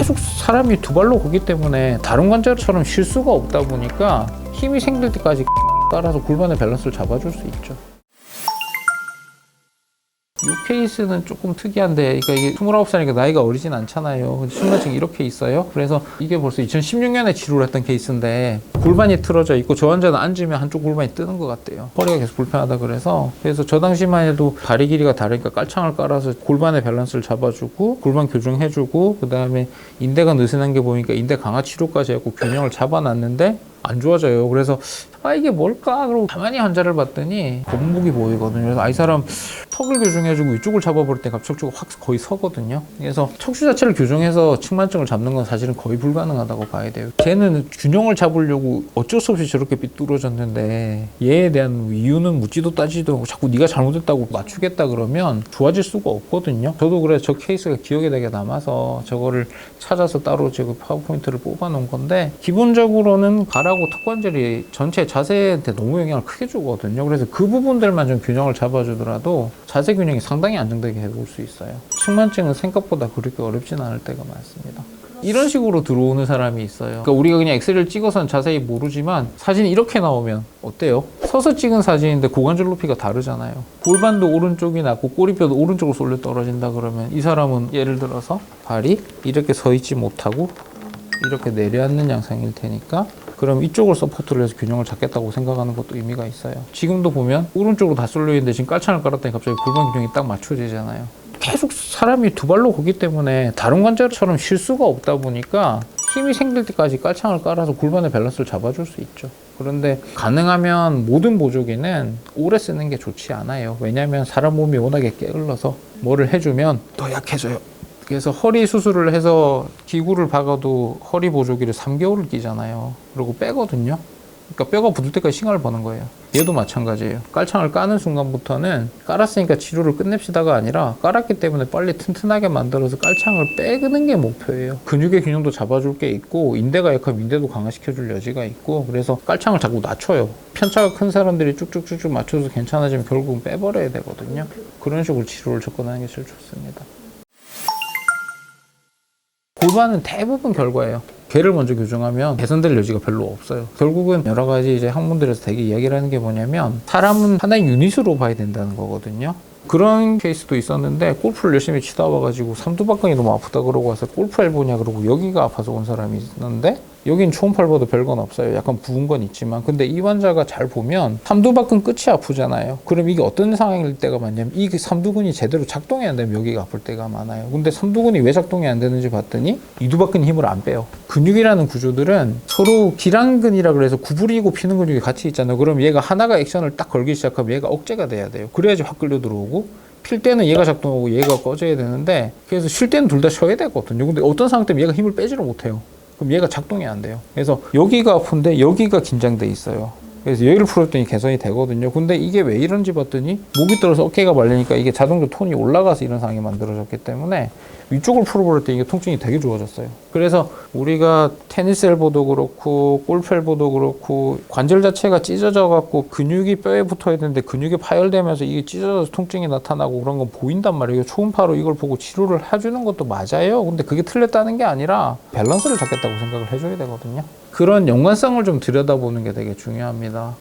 계속 사람이 두 발로 걷기 때문에 다른 관절처럼 쉴 수가 없다 보니까 힘이 생길 때까지 깔아서 골반의 밸런스를 잡아줄 수 있죠. 이 케이스는 조금 특이한데, 그러니까 이게 29살이니까 나이가 어리진 않잖아요. 순간증이 이렇게 있어요. 그래서 이게 벌써 2016년에 치료를 했던 케이스인데, 골반이 틀어져 있고 저 환자는 앉으면 한쪽 골반이 뜨는 것 같대요. 허리가 계속 불편하다 그래서 저 당시만 해도 다리 길이가 다르니까 깔창을 깔아서 골반의 밸런스를 잡아주고 골반 교정해주고, 그 다음에 인대가 느슨한 게 보니까 인대 강화 치료까지 했고 균형을 잡아놨는데 안 좋아져요. 그래서 이게 뭘까? 그러고 가만히 환자를 봤더니 거북목이 보이거든요. 그래서 이 사람 턱을 교정해주고 이쪽을 잡아볼 때 갑자기 확 거의 서거든요. 그래서 척추 자체를 교정해서 측만증을 잡는 건 사실은 거의 불가능하다고 봐야 돼요. 걔는 균형을 잡으려고 어쩔 수 없이 저렇게 삐뚤어졌는데 얘에 대한 이유는 묻지도 따지도 않고 자꾸 네가 잘못했다고 맞추겠다 그러면 좋아질 수가 없거든요. 저도 그래서 저 케이스가 기억에 되게 남아서 저거를 찾아서 따로 지금 파워포인트를 뽑아 놓은 건데, 기본적으로는 발하고 턱관절이 전체 자세한테 너무 영향을 크게 주거든요. 그래서 그 부분들만 좀 균형을 잡아주더라도 자세 균형이 상당히 안정되게 해볼 수 있어요. 측만증은 생각보다 그렇게 어렵진 않을 때가 많습니다. 이런 식으로 들어오는 사람이 있어요. 그러니까 우리가 그냥 엑스레이를 찍어서는 자세히 모르지만 사진이 이렇게 나오면 어때요? 서서 찍은 사진인데 고관절 높이가 다르잖아요. 골반도 오른쪽이 낮고 꼬리뼈도 오른쪽으로 쏠려 떨어진다 그러면 이 사람은 예를 들어서 발이 이렇게 서 있지 못하고 이렇게 내려앉는 양상일 테니까, 그럼 이쪽을 서포트를 해서 균형을 잡겠다고 생각하는 것도 의미가 있어요. 지금도 보면 오른쪽으로 다 쏠려 있는데 지금 깔창을 깔았더니 갑자기 골반 균형이 딱 맞춰지잖아요. 계속 사람이 두 발로 걷기 때문에 다른 관절처럼 쉴 수가 없다 보니까 힘이 생길 때까지 깔창을 깔아서 골반의 밸런스를 잡아줄 수 있죠. 그런데 가능하면 모든 보조기는 오래 쓰는 게 좋지 않아요. 왜냐하면 사람 몸이 워낙에 게을러서 뭐를 해주면 더 약해져요. 그래서 허리 수술을 해서 기구를 박아도 허리 보조기를 3개월을 끼잖아요. 그리고 빼거든요. 그러니까 뼈가 붙을 때까지 시간을 버는 거예요. 얘도 마찬가지예요. 깔창을 까는 순간부터는 깔았으니까 치료를 끝냅시다가 아니라 깔았기 때문에 빨리 튼튼하게 만들어서 깔창을 빼는 게 목표예요. 근육의 균형도 잡아줄 게 있고 인대가 약하면 인대도 강화시켜줄 여지가 있고, 그래서 깔창을 자꾸 낮춰요. 편차가 큰 사람들이 쭉쭉쭉쭉 맞춰서 괜찮아지면 결국은 빼버려야 되거든요. 그런 식으로 치료를 접근하는 게 제일 좋습니다. 골반은 대부분 결과예요. 걔를 먼저 교정하면 개선될 여지가 별로 없어요. 결국은 여러 가지 이제 학문들에서 되게 이야기를 하는 게 뭐냐면, 사람은 하나의 유닛으로 봐야 된다는 거거든요. 그런 케이스도 있었는데, 골프를 열심히 치다 와가지고 삼두박근이 너무 아프다 그러고 와서 골프 해보냐 그러고 여기가 아파서 온 사람이 있었는데, 여긴 초음파를 봐도 별건 없어요. 약간 부은 건 있지만, 근데 이 환자가 잘 보면 삼두박근 끝이 아프잖아요. 그럼 이게 어떤 상황일 때가 많냐면, 이 삼두근이 제대로 작동이 안 되면 여기가 아플 때가 많아요. 근데 삼두근이 왜 작동이 안 되는지 봤더니 이두박근이 힘을 안 빼요. 근육이라는 구조들은 서로 기랑근이라 그래서 구부리고 피는 근육이 같이 있잖아요. 그럼 얘가 하나가 액션을 딱 걸기 시작하면 얘가 억제가 돼야 돼요. 그래야지 확 끌려 들어오고, 필 때는 얘가 작동하고 얘가 꺼져야 되는데, 그래서 쉴 때는 둘 다 쉬어야 되거든요. 근데 어떤 상황 때문에 얘가 힘을 빼지를 못해요. 그럼 얘가 작동이 안 돼요. 그래서 여기가 아픈데 여기가 긴장돼 있어요. 그래서 여기를 풀었더니 개선이 되거든요. 근데 이게 왜 이런지 봤더니 목이 떨어서 어깨가 말리니까 이게 자동적으로 톤이 올라가서 이런 상황이 만들어졌기 때문에 위쪽을 풀어버렸더니 이게 통증이 되게 좋아졌어요. 그래서 우리가 테니스 엘보도 그렇고 골프 엘보도 그렇고 관절 자체가 찢어져 갖고 근육이 뼈에 붙어야 되는데 근육이 파열되면서 이게 찢어져서 통증이 나타나고 그런 건 보인단 말이에요. 초음파로 이걸 보고 치료를 해주는 것도 맞아요. 근데 그게 틀렸다는 게 아니라 밸런스를 잡겠다고 생각을 해줘야 되거든요. 그런 연관성을 좀 들여다보는 게 되게 중요합니다.